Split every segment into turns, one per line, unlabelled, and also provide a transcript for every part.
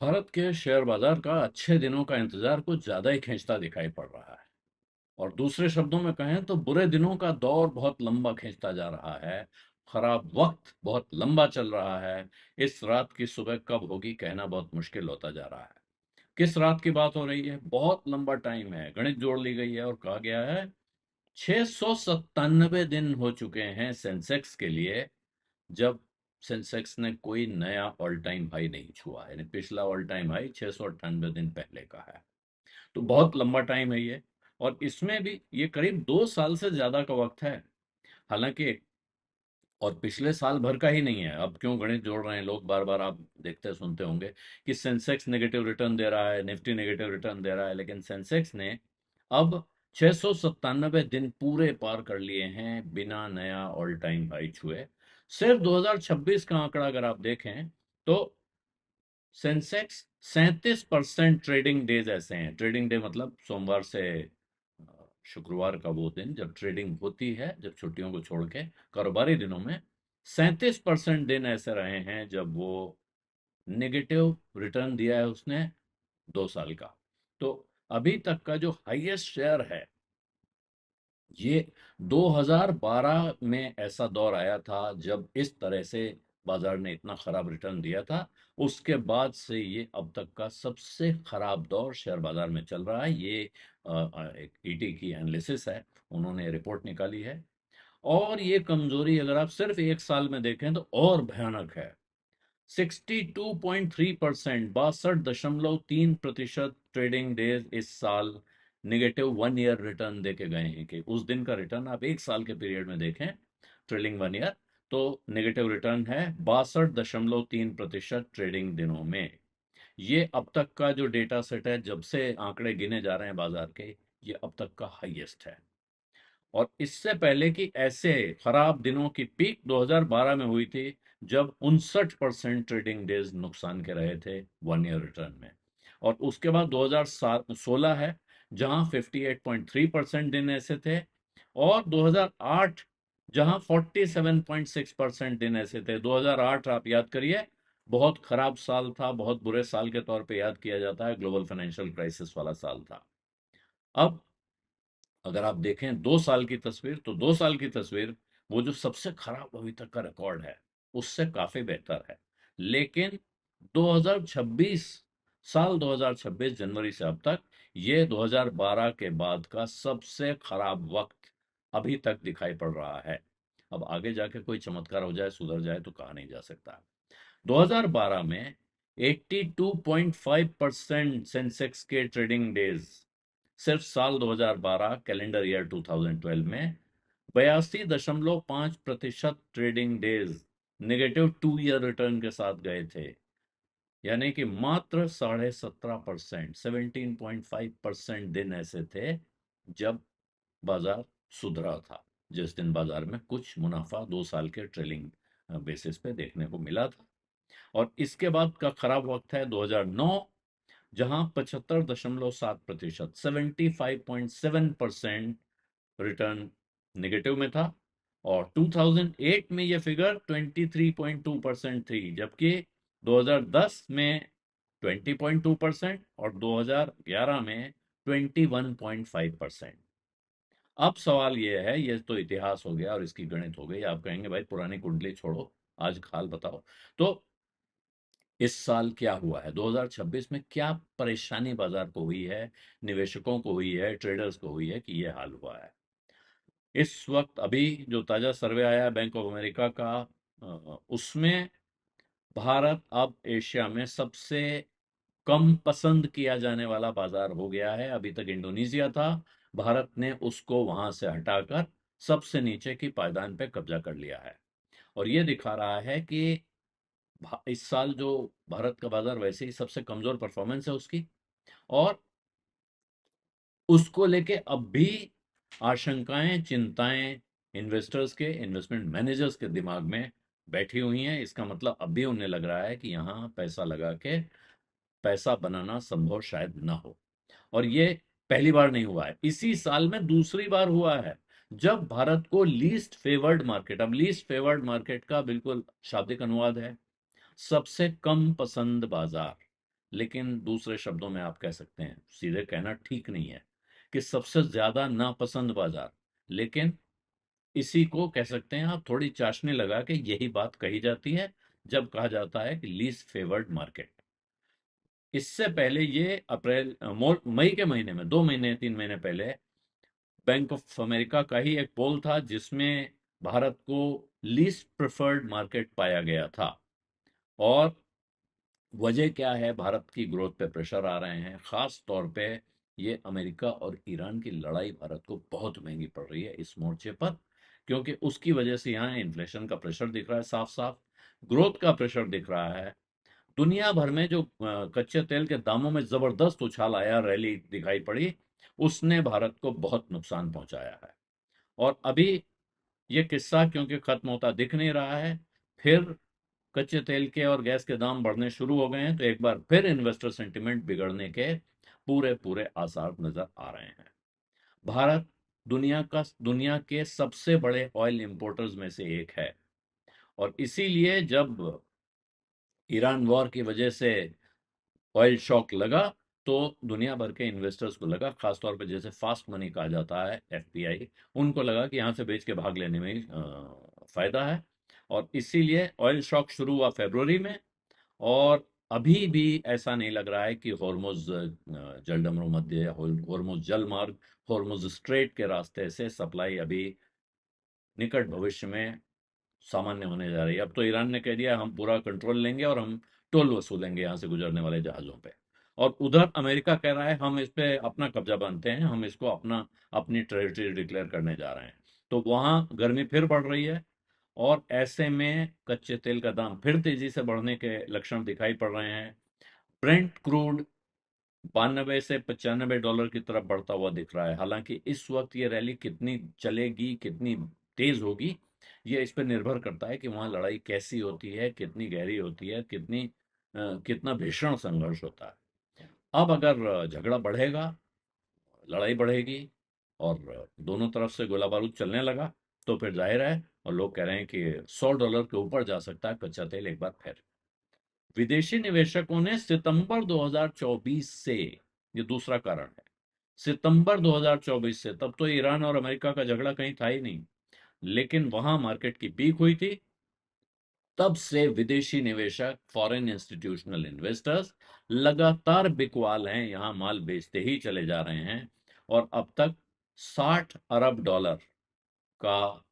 भारत के शेयर बाजार का अच्छे दिनों का इंतजार कुछ ज्यादा ही खींचता दिखाई पड़ रहा है। और दूसरे शब्दों में कहें तो बुरे दिनों का दौर बहुत लंबा खींचता जा रहा है। खराब वक्त बहुत लंबा चल रहा है। इस रात की सुबह कब होगी कहना बहुत मुश्किल होता जा रहा है। किस रात की बात हो रही है? बहुत लंबा टाइम है, गणित जोड़ ली गई है और कहा गया है 697 दिन हो चुके हैं सेंसेक्स के लिए, जब सेंसेक्स ने कोई नया ऑल टाइम हाई नहीं छुआ है। यानी पिछला ऑल टाइम हाई 698 दिन पहले का है। तो बहुत लंबा टाइम है ये। और इसमें भी ये करीब 2 साल से ज्यादा का वक्त है। हालांकि और पिछले साल भर का ही नहीं है। अब क्यों गणित जोड़ रहे हैं लोग, बार बार आप देखते सुनते होंगे कि सेंसेक्स नेगेटिव रिटर्न दे रहा है, निफ्टी नेगेटिव रिटर्न दे रहा है, लेकिन सेंसेक्स ने अब 697 दिन पूरे पार कर लिए हैं बिना नया ऑल टाइम हाई छुए। सिर्फ 2026 का आंकड़ा अगर आप देखें तो सेंसेक्स 37% ट्रेडिंग डेज ऐसे हैं। ट्रेडिंग डे मतलब सोमवार से शुक्रवार का वो दिन जब ट्रेडिंग होती है, जब छुट्टियों को छोड़ के कारोबारी दिनों में 37% दिन ऐसे रहे हैं जब वो नेगेटिव रिटर्न दिया है उसने 2 साल का। तो अभी तक का जो हाईएस्ट शेयर है ये 2012 में ऐसा दौर आया था जब इस तरह से बाजार ने इतना खराब रिटर्न दिया था। उसके बाद से ये अब तक का सबसे खराब दौर शेयर बाजार में चल रहा है। ये एक ईटी की एनालिसिस है, उन्होंने रिपोर्ट निकाली है। और ये कमजोरी अगर आप सिर्फ एक साल में देखें तो और भयानक है। 62.3%, 62.3% ट्रेडिंग डेज इस साल निगेटिव 1 ईयर रिटर्न देके गए हैं। कि उस दिन का रिटर्न आप एक साल के पीरियड में देखें, ट्रेलिंग 1 ईयर, तो नेगेटिव रिटर्न है 62.3% ट्रेडिंग दिनों में। ये अब तक का जो डेटा सेट है, जब से आंकड़े गिने जा रहे हैं बाजार के, ये अब तक का हाईएस्ट है। और इससे पहले की ऐसे खराब दिनों की पीक 2012 में हुई थी, जब 59% ट्रेडिंग डेज नुकसान के रहे थे 1 ईयर रिटर्न में। और उसके बाद 2016 है, जहां 58.3% दिन ऐसे थे। और 2008 जहां 47.6% दिन ऐसे थे। 2008 आप याद करिए, बहुत खराब साल था, बहुत बुरे साल के तौर पे याद किया जाता है, ग्लोबल फाइनेंशियल क्राइसिस वाला साल था। अब अगर आप देखें 2 साल की तस्वीर, तो 2 साल की तस्वीर वो जो सबसे खराब अभी तक का रिकॉर्ड है उससे काफी बेहतर है। लेकिन 2026, साल 2026 जनवरी से अब तक, ये 2012 के बाद का सबसे खराब वक्त अभी तक दिखाई पड़ रहा है। अब आगे जाके कोई चमत्कार हो जाए, सुधर जाए, तो कहा नहीं जा सकता। 2012 में 82.5% सेंसेक्स के ट्रेडिंग डेज, सिर्फ साल 2012 कैलेंडर ईयर 2012 में 82.5% trading days negative 2 year return के साथ गए थे। यानी कि मात्र 17.5%, 17.5% दिन ऐसे थे जब बाजार सुधरा था, जिस दिन बाजार में कुछ मुनाफा 2 साल के ट्रेलिंग बेसिस पे देखने को मिला था। और इसके बाद का खराब वक्त है 2009, जहां 75.7%, 75.7% रिटर्न नेगेटिव में था। और 2008 में यह फिगर 23.2% थी, जबकि 2010 में 20.2% और 2011 में 21.5%। अब सवाल यह है, यह तो इतिहास हो गया और इसकी गणित हो गई। आप कहेंगे भाई पुरानी कुंडली छोड़ो, आज हाल बताओ। तो इस साल क्या हुआ है, 2026 में क्या परेशानी बाजार को हुई है, निवेशकों को हुई है, ट्रेडर्स को हुई है कि ये हाल हुआ है। इस वक्त अभी जो ताजा सर्वे आया है बैंक ऑफ अमेरिका का, उसमें भारत अब एशिया में सबसे कम पसंद किया जाने वाला बाजार हो गया है। अभी तक इंडोनेशिया था, भारत ने उसको वहां से हटाकर सबसे नीचे की पायदान पे कब्जा कर लिया है। और ये दिखा रहा है कि इस साल जो भारत का बाजार वैसे ही सबसे कमजोर परफॉर्मेंस है उसकी, और उसको लेके अब भी आशंकाएं, चिंताएं इन्वेस्टर्स के, इन्वेस्टमेंट मैनेजर्स के दिमाग में बैठी हुई हैं। इसका मतलब अब भी उन्हें लग रहा है कि यहां पैसा लगा के पैसा बनाना संभव शायद ना हो। और ये पहली बार नहीं हुआ है, इसी साल में दूसरी बार हुआ है जब भारत को लीस्ट फेवर्ड मार्केट, अब लीस्ट फेवर्ड मार्केट का बिल्कुल शाब्दिक अनुवाद है सबसे कम पसंद बाजार, लेकिन दूसरे शब्दों में आप कह सकते हैं, सीधे कहना ठीक नहीं है, कि सबसे ज्यादा नापसंद बाजार। लेकिन इसी को कह सकते हैं आप, थोड़ी चाशनी लगा के यही बात कही जाती है जब कहा जाता है कि लीस्ट फेवर्ड मार्केट। इससे पहले ये मई के महीने में, 2 महीने 3 महीने पहले, बैंक ऑफ अमेरिका का ही एक पोल था जिसमें भारत को लीस्ट प्रेफर्ड मार्केट पाया गया था। और वजह क्या है? भारत की ग्रोथ पे प्रेशर आ रहे हैं, खास तौर पे ये अमेरिका और ईरान की लड़ाई भारत को बहुत महंगी पड़ रही है इस मोर्चे पर, क्योंकि उसकी वजह से यहाँ इन्फ्लेशन का प्रेशर दिख रहा है साफ साफ, ग्रोथ का प्रेशर दिख रहा है। दुनिया भर में जो कच्चे तेल के दामों में जबरदस्त उछाल आया, रैली दिखाई पड़ी, उसने भारत को बहुत नुकसान पहुंचाया है। और अभी ये किस्सा क्योंकि खत्म होता दिख नहीं रहा है, फिर कच्चे तेल के और गैस के दाम बढ़ने शुरू हो गए हैं, तो एक बार फिर इन्वेस्टर सेंटिमेंट बिगड़ने के पूरे पूरे आसार नजर आ रहे हैं। भारत दुनिया के सबसे बड़े ऑयल इंपोर्टर्स में से एक है, और इसीलिए जब ईरान वॉर की वजह से ऑयल शॉक लगा, तो दुनिया भर के इन्वेस्टर्स को लगा, खासतौर पर जैसे फास्ट मनी कहा जाता है, एफपीआई, उनको लगा कि यहाँ से बेच के भाग लेने में फायदा है। और इसीलिए ऑयल शॉक शुरू हुआ फरवरी में, और अभी भी ऐसा नहीं लग रहा है कि होर्मुज जलडमरू मध्य, होर्मुज जल मार्ग, होर्मुज स्ट्रेट के रास्ते से सप्लाई अभी निकट भविष्य में सामान्य होने जा रही है। अब तो ईरान ने कह दिया हम पूरा कंट्रोल लेंगे और हम टोल वसूलेंगे यहाँ से गुजरने वाले जहाजों पे। और उधर अमेरिका कह रहा है हम इस पे अपना कब्जा बांधते हैं, हम इसको अपनी टेरिटरी डिक्लेयर करने जा रहे हैं। तो वहां गर्मी फिर बढ़ रही है, और ऐसे में कच्चे तेल का दाम फिर तेजी से बढ़ने के लक्षण दिखाई पड़ रहे हैं। ब्रेंट क्रूड 92 से 95 डॉलर की तरफ बढ़ता हुआ दिख रहा है। हालांकि इस वक्त ये रैली कितनी चलेगी, कितनी तेज होगी, ये इस पर निर्भर करता है कि वहां लड़ाई कैसी होती है, कितनी गहरी होती है, कितना भीषण संघर्ष होता है। अब अगर झगड़ा बढ़ेगा, लड़ाई बढ़ेगी, और दोनों तरफ से गोला बारूद चलने लगा, तो फिर जाहिर है, और लोग कह रहे हैं कि $100 के ऊपर जा सकता है कच्चा तेल एक बार फिर। विदेशी निवेशकों ने सितंबर 2024 से, ये दूसरा कारण है, सितंबर 2024 से, तब तो ईरान और अमेरिका का झगड़ा कहीं था ही नहीं, लेकिन वहां मार्केट की पीक हुई थी, तब से विदेशी निवेशक, फॉरेन इंस्टीट्यूशनल इन्वेस्टर्स लगातार बिकवाल हैं, यहां माल बेचते ही चले जा रहे हैं। और अब तक $60 अरब का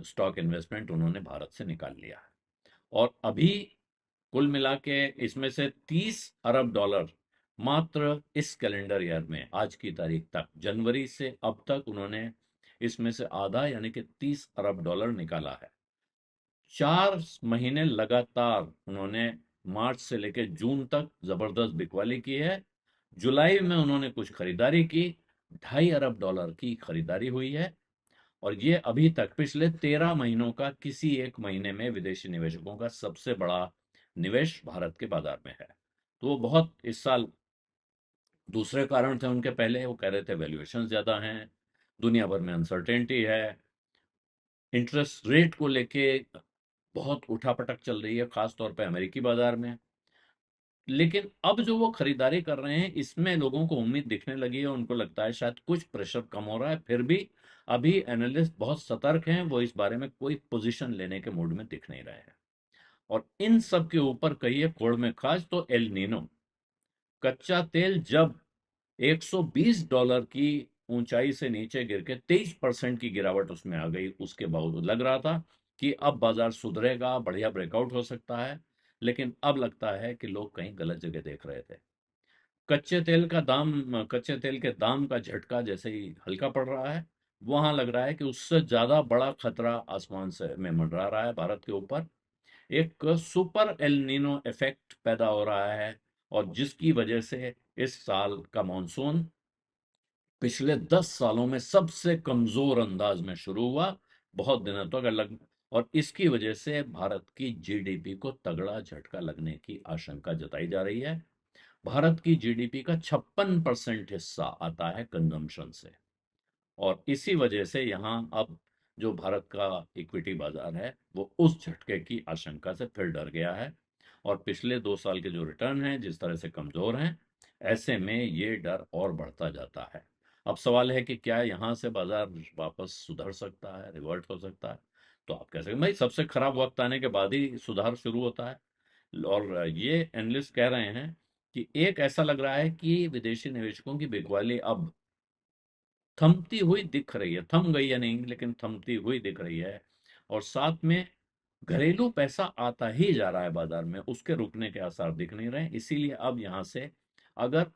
स्टॉक इन्वेस्टमेंट उन्होंने भारत से निकाल लिया है। और अभी कुल मिला के इसमें से $30 अरब मात्र इस कैलेंडर ईयर में, आज की तारीख तक, जनवरी से अब तक, उन्होंने इसमें से आधा यानी कि $30 अरब निकाला है। 4 महीने लगातार उन्होंने, मार्च से लेकर जून तक जबरदस्त बिकवाली की है। जुलाई में उन्होंने कुछ खरीदारी की, $2.5 अरब की खरीदारी हुई है। और ये अभी तक पिछले 13 महीनों का किसी एक महीने में विदेशी निवेशकों का सबसे बड़ा निवेश भारत के बाजार में है। तो वो बहुत इस साल, दूसरे कारण थे उनके पहले, वो कह रहे थे वैल्यूएशन ज्यादा हैं, दुनिया भर में अनसर्टेनिटी है, इंटरेस्ट रेट को लेके बहुत उठापटक चल रही है, खास तौर पे अमेरिकी बाजार में। लेकिन अब जो वो खरीदारी कर रहे हैं, इसमें लोगों को उम्मीद दिखने लगी है, उनको लगता है शायद कुछ प्रेशर कम हो रहा है। फिर भी अभी एनालिस्ट बहुत सतर्क हैं, वो इस बारे में कोई पोजीशन लेने के मूड में दिख नहीं रहे हैं। और इन सब के ऊपर कहिए खोड़ में खास तो एल नीनो, कच्चा तेल जब $120 की ऊंचाई से नीचे गिर के 23% की गिरावट उसमें आ गई, उसके बावजूद लग रहा था कि अब बाजार सुधरेगा, बढ़िया ब्रेकआउट हो सकता है। लेकिन अब लगता है कि लोग कहीं गलत जगह देख रहे थे। कच्चे तेल के दाम का झटका जैसे ही हल्का पड़ रहा है, वहां लग रहा है कि उससे ज्यादा बड़ा खतरा आसमान से में मंडरा रहा है भारत के ऊपर। एक सुपर एल नीनो इफेक्ट पैदा हो रहा है, और जिसकी वजह से इस साल का मॉनसून पिछले 10 सालों में सबसे कमजोर अंदाज में शुरू हुआ, बहुत दिनों तक अलग। और इसकी वजह से भारत की जीडीपी को तगड़ा झटका लगने की आशंका जताई जा रही है। भारत की जीडीपी का 56% हिस्सा आता है कंजम्पशन से, और इसी वजह से यहाँ अब जो भारत का इक्विटी बाजार है, वो उस झटके की आशंका से फिर डर गया है। और पिछले 2 साल के जो रिटर्न हैं जिस तरह से कमजोर हैं, ऐसे में ये डर और बढ़ता जाता है। अब सवाल है कि क्या यहाँ से बाजार वापस सुधर सकता है, रिवर्ट हो सकता है? तो आप कह सकते हैं भाई सबसे खराब वक्त आने के बाद ही सुधार शुरू होता है। और ये एनालिस्ट कह रहे हैं कि एक ऐसा लग रहा है कि विदेशी निवेशकों की बिकवाली अब थमती हुई दिख रही है, थम गई है नहीं लेकिन थमती हुई दिख रही है। और साथ में घरेलू पैसा आता ही जा रहा है बाजार में, उसके रुकने के आसार दिख नहीं रहे। इसीलिए अब यहाँ से अगर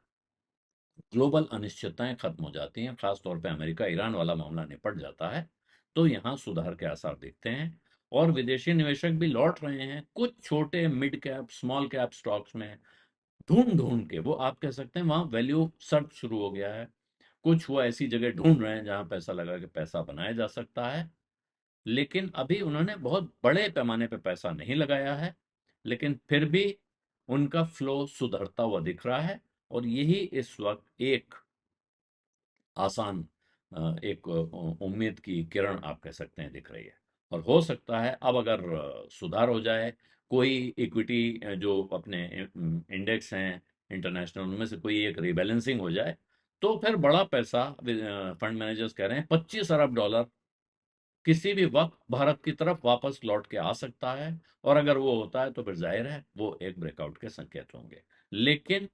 ग्लोबल अनिश्चितताएं खत्म हो जाती हैं, खास तौर पे अमेरिका ईरान वाला मामला निपट जाता है, तो यहाँ सुधार के आसार दिखते हैं। और विदेशी निवेशक भी लौट रहे हैं कुछ छोटे mid cap small cap stocks में, ढूंढ ढूंढ के। वो आप कह सकते हैं वहां वैल्यू सर्च शुरू हो गया है। कुछ वो ऐसी जगह ढूंढ रहे हैं जहां पैसा लगा के पैसा बनाया जा सकता है, लेकिन अभी उन्होंने बहुत बड़े पैमाने पे पैसा नहीं लगाया है, लेकिन फिर भी उनका फ्लो सुधरता हुआ दिख रहा है। और यही इस वक्त एक आसान एक उम्मीद की किरण आप कह सकते हैं दिख रही है। और हो सकता है अब अगर सुधार हो जाए, कोई इक्विटी जो अपने इंडेक्स हैं इंटरनेशनल, उनमें से कोई एक रीबैलेंसिंग हो जाए, तो फिर बड़ा पैसा फंड मैनेजर्स कह रहे हैं $25 अरब किसी भी वक्त भारत की तरफ वापस लौट के आ सकता है। और अगर वो होता है तो फिर जाहिर है वो एक ब्रेकआउट के संकेत होंगे। लेकिन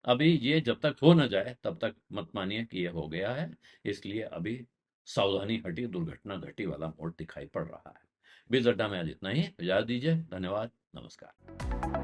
अभी ये जब तक हो ना जाए तब तक मत मानिए कि ये हो गया है। इसलिए अभी सावधानी हटी, दुर्घटना घटी वाला मोड़ दिखाई पड़ रहा है। बीज अड्डा में आज इतना ही, इजाजत दीजिए। धन्यवाद, नमस्कार।